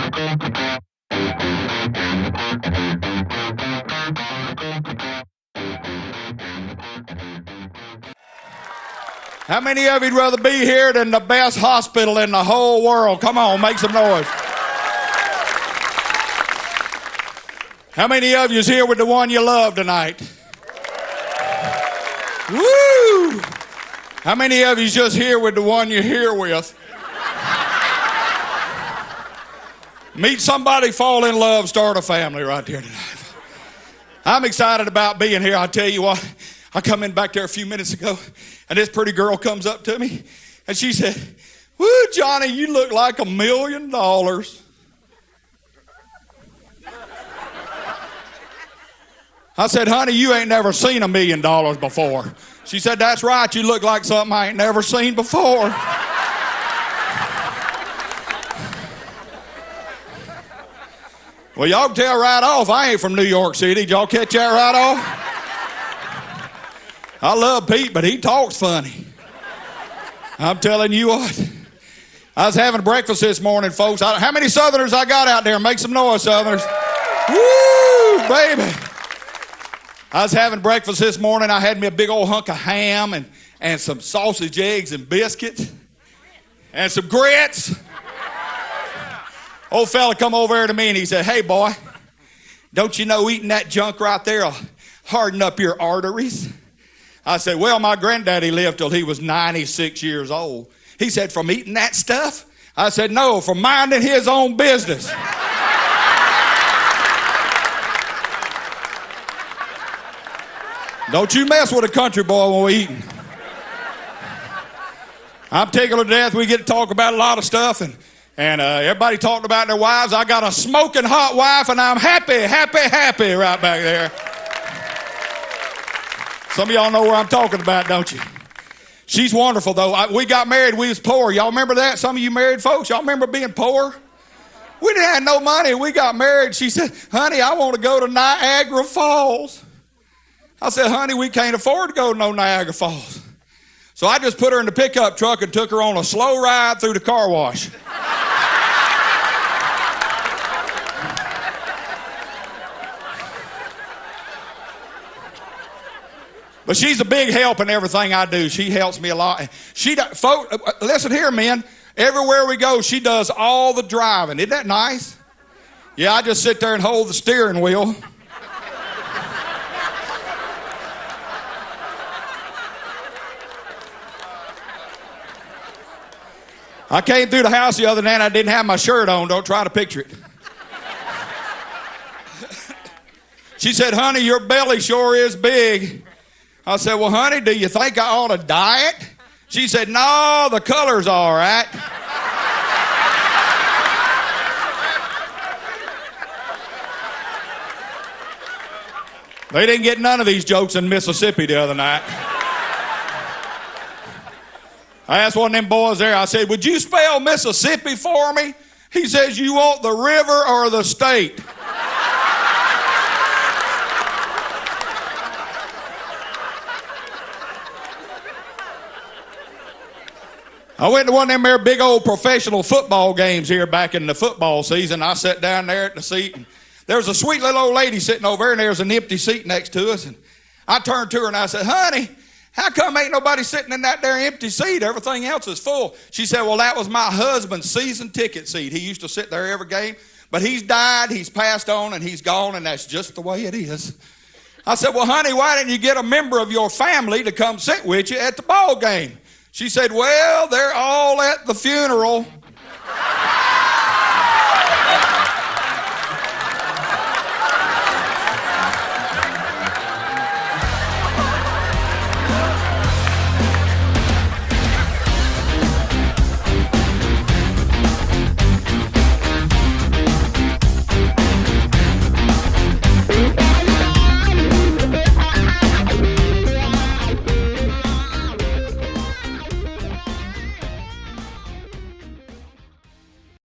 How many of you'd rather be here than the best hospital in the whole world? Come on, make some noise. How many of you is here with the one you love tonight? Woo! How many of you is just here with the one you're here with? Meet somebody, fall in love, start a family right there tonight. I'm excited about being here. I tell you what, I come in back there a few minutes ago, and this pretty girl comes up to me, and she said, "Woo, Johnny, you look like $1 million." I said, "Honey, you ain't never seen $1 million before." She said, "That's right, you look like something I ain't never seen before." Well, y'all can tell right off, I ain't from New York City. Did y'all catch that right off? I love Pete, but he talks funny. I'm telling you what. I was having breakfast this morning, folks. How many Southerners I got out there? Make some noise, Southerners. Woo, baby. I was having breakfast this morning. I had me a big old hunk of ham and some sausage, eggs, and biscuits. And some grits. Old fella come over here to me and he said, "Hey, boy, don't you know eating that junk right there will harden up your arteries?" I said, "Well, my granddaddy lived till he was 96 years old." He said, "From eating that stuff?" I said, "No, from minding his own business." Don't you mess with a country boy when we're eating. I'm tickled to death. We get to talk about a lot of stuff, and everybody talking about their wives. I got a smoking hot wife, and I'm happy right back there. Some of y'all know where I'm talking about, don't you? She's wonderful, though. We got married. We was poor. Y'all remember that? Some of you married folks, y'all remember being poor? We didn't have no money. We got married. She said, "Honey, I want to go to Niagara Falls." I said, "Honey, we can't afford to go to no Niagara Falls." So I just put her in the pickup truck and took her on a slow ride through the car wash. But she's a big help in everything I do. She helps me a lot. Folks, listen here, men. Everywhere we go, she does all the driving. Isn't that nice? Yeah, I just sit there and hold the steering wheel. I came through the house the other night and I didn't have my shirt on. Don't try to picture it. She said, "Honey, your belly sure is big." I said, "Well, honey, do you think I ought to diet?" She said, "No, the color's all right." They didn't get none of these jokes in Mississippi the other night. I asked one of them boys there, I said, "Would you spell Mississippi for me?" He says, "You want the river or the state?" I went to one of them there big old professional football games here back in the football season. I sat down there at the seat, and there was a sweet little old lady sitting over there, and there was an empty seat next to us. And I turned to her and I said, "Honey, how come ain't nobody sitting in that there empty seat? Everything else is full." She said, "Well, that was my husband's season ticket seat. He used to sit there every game, but he's died, he's passed on, and he's gone, and that's just the way it is." I said, "Well, honey, why didn't you get a member of your family to come sit with you at the ball game?" She said, "Well, they're all at the funeral."